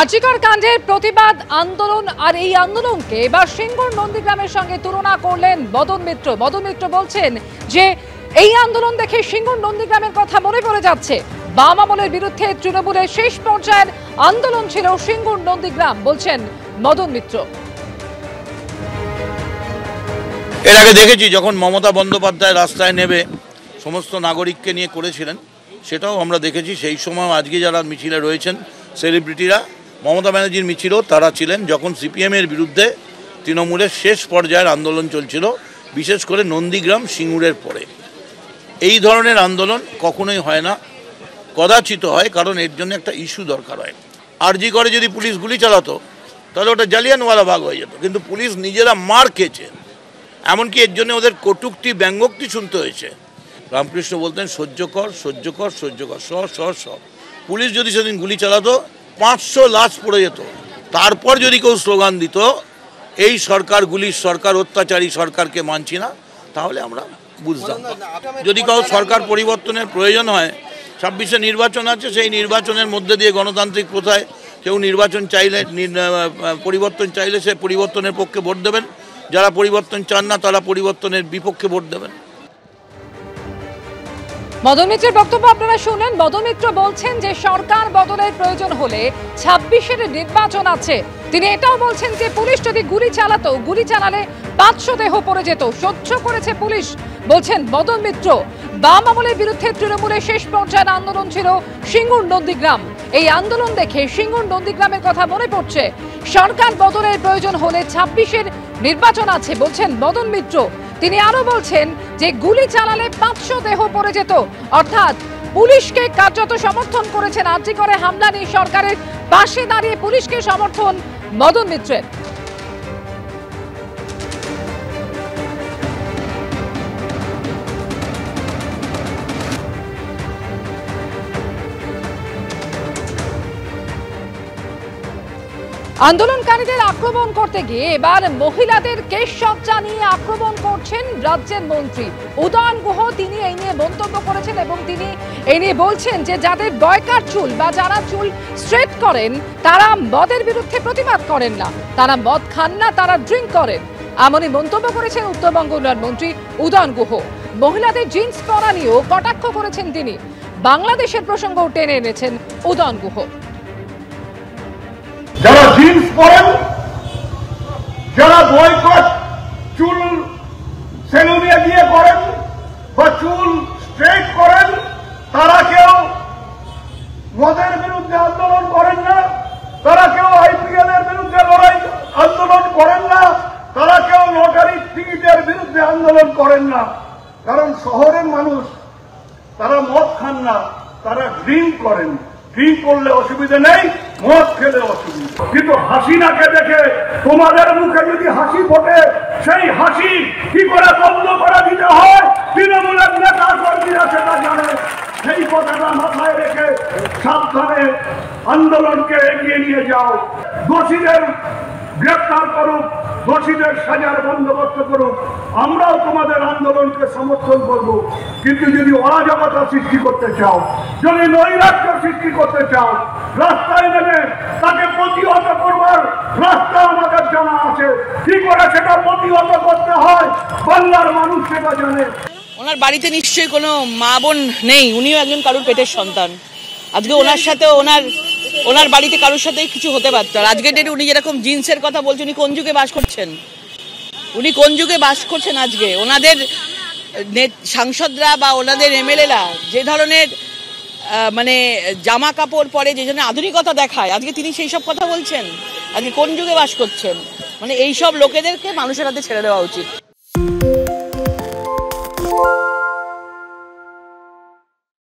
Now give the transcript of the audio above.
আরজিকর কাণ্ডের প্রতিবাদ আন্দোলন আর এই আন্দোলনকে এবার সিঙ্গুর নন্দীগ্রামের সঙ্গে তুলনা করলেন মদন মিত্র। মদন মিত্র বলছেন যে এই আন্দোলন দেখে সিঙ্গুর নন্দীগ্রামের কথা মনে পড়ে যাচ্ছে। বাম আমলের বিরুদ্ধে তৃণমূলের শেষ পর্যায়ের আন্দোলন ছিল সিঙ্গুর নন্দীগ্রাম, বলছেন মদন মিত্র। এর আগে দেখেছি যখন মমতা বন্দ্যোপাধ্যায় রাস্তায় নেবে সমস্ত নাগরিককে নিয়ে করেছিলেন, সেটাও আমরা দেখেছি। সেই সময় আজকে যারা মিছিলে রয়েছেন সেলিব্রিটিরা, মমতা ব্যানার্জির মিছিলও তারা ছিলেন যখন সিপিএমের বিরুদ্ধে তৃণমূলের শেষ পর্যায়ের আন্দোলন চলছিল, বিশেষ করে নন্দীগ্রাম সিঙ্গুরের পরে। এই ধরনের আন্দোলন কখনোই হয় না, কদাচিত হয়, কারণ এর জন্য একটা ইস্যু দরকার হয়। আরজি করে যদি পুলিশ গুলি চালাতো তাহলে ওটা জালিয়ানওয়ালা বাগ হয়ে যেত, কিন্তু পুলিশ নিজেরা মার খেয়েছে, এমনকি এর জন্য ওদের কটূক্তি ব্যঙ্গোক্তি শুনতে হয়েছে। রামকৃষ্ণ বলতেন সহ্য কর সহ্য কর সহ্য কর, সব পুলিশ যদি সেদিন গুলি চালাতো 500 লাশ পড়ে যেত। তারপর যদি কেউ স্লোগান দিত এই সরকার গুলির সরকার, অত্যাচারী সরকারকে মানছি না, তাহলে আমরা বুঝতাম। যদি কাউ সরকার পরিবর্তনের প্রয়োজন হয়, 26-এ নির্বাচন আছে, সেই নির্বাচনের মধ্যে দিয়ে গণতান্ত্রিক প্রথায় কেউ নির্বাচন চাইলে, পরিবর্তন চাইলে সে পরিবর্তনের পক্ষে ভোট দেবেন, যারা পরিবর্তন চান না তারা পরিবর্তনের বিপক্ষে ভোট দেবেন। মদন মিত্রের বক্তব্য আপনারা শুনলেন। মদন মিত্র বলছেন যে সরকার বদলের প্রয়োজন হলে 26-এর নির্বাচন আছে। তিনি এটাও বলছেন যে পুলিশ যদি গুলি চালাতো, গুলি চালালে 500 দেহ পড়ে যেত, সহ্য করেছে পুলিশ, বলছেন মদন মিত্র। বাম আমলের বিরুদ্ধে তৃণমূলের শেষ পর্যায়ের আন্দোলন ছিল সিঙ্গুর নন্দীগ্রাম। এই আন্দোলন দেখে সিঙ্গুর নন্দীগ্রামের কথা মনে পড়ছে। সরকার বদলের প্রয়োজন হলে 26-এর নির্বাচন আছে, বলছেন মদন মিত্র। তিনি আরো বলছেন যে গুলি চালালে 500 দেহ পড়ে যেত, অর্থাৎ পুলিশকে কার্যত সমর্থন করেছেন। আরজি করে হামলা নিয়ে সরকারের পাশে দাঁড়িয়ে পুলিশকে সমর্থন মদন মিত্রের। আন্দোলনকারীদের আক্রমণ করতে গিয়ে এবার মহিলাদের কেশসজ্জা নিয়ে আক্রমণ করছেন রাজ্যের মন্ত্রী উদয়ন গুহ। তিনি এই নিয়ে মন্তব্য করেছেন এবং তিনি এই নিয়ে বলছেন যে যাদের বয়কার চুল বা যারা চুল স্ট্রেট করেন তারা মদের বিরুদ্ধে প্রতিবাদ করেন না, তারা মদ খান না, তারা ড্রিঙ্ক করেন। এমনই মন্তব্য করেছেন উত্তরবঙ্গ উন্নয়ন মন্ত্রী উদয়ন গুহ। মহিলাদের জিন্স পরা নিয়েও কটাক্ষ করেছেন তিনি। বাংলাদেশের প্রসঙ্গ টেনে এনেছেন উদয়ন গুহ। যারা জিন্স পরেন, যারা বয়কট চুল সেলুনে গিয়ে করেন বা চুল স্ট্রেট করেন, তারা কেউ মদের বিরুদ্ধে আন্দোলন করেন না, তারা কেউ আইপিএল এর বিরুদ্ধে লড়াই আন্দোলন করেন না, তারা কেউ লটারি টিকিটের বিরুদ্ধে আন্দোলন করেন না। কারণ শহরের মানুষ তারা মদ খান না, তারা ড্রিঙ্ক করেন। ড্রিঙ্ক করলে অসুবিধা নেই, মদ খেলে অসুবিধা। কিন্তু হাসিনাকে দেখে তোমাদের মুখে যদি হাসি ফোটে, সেই হাসি কি করে বন্ধ করে দিতে হয় তৃণমূলের নেতা কর্মীরা সেটা জানে। সেই কথাটা মাথায় রেখে সাবধানে আন্দোলনকে এগিয়ে নিয়ে যাও। দোষীদের গ্রেপ্তার করুক, দোষীদের সাজার বন্দোবস্ত করুক, আমরাও তোমাদের আন্দোলনকে সমর্থন করব। কিন্তু যদি অরাজকতা সৃষ্টি করতে চাও, যদি নৈরাজ্য সৃষ্টি করতে চাও, রাস্তায় নেমে তাকে প্রতিহত করবার রাস্তা আমাদের জানা আছে। কি করে সেটা প্রতিহত করতে হয় বাংলার মানুষ সেটা জানে। ওনার বাড়িতে নিশ্চয়ই কোনো মা বোন নেই, উনিও একজন কারুর পেটের সন্তান। আজকে ওনার সাথে ওনার বাড়িতে কারোর সাথে কিছু হতে পারত। আর আজকের ডেটে উনি যেরকম জিন্সের কথা বলছেন, উনি কোন যুগে বাস করছেন? উনি কোন যুগে বাস করছেন? আজকে ওনাদের সাংসদরা বা ওনাদের এমএলএরা যে ধরনের মানে জামা কাপড় পরে, যে ধরনের আধুনিকতা দেখায়, আজকে তিনি সেই সব কথা বলছেন। আজকে কোন যুগে বাস করছেন? মানে এইসব লোকেদেরকে মানুষের হাতে ছেড়ে দেওয়া উচিত।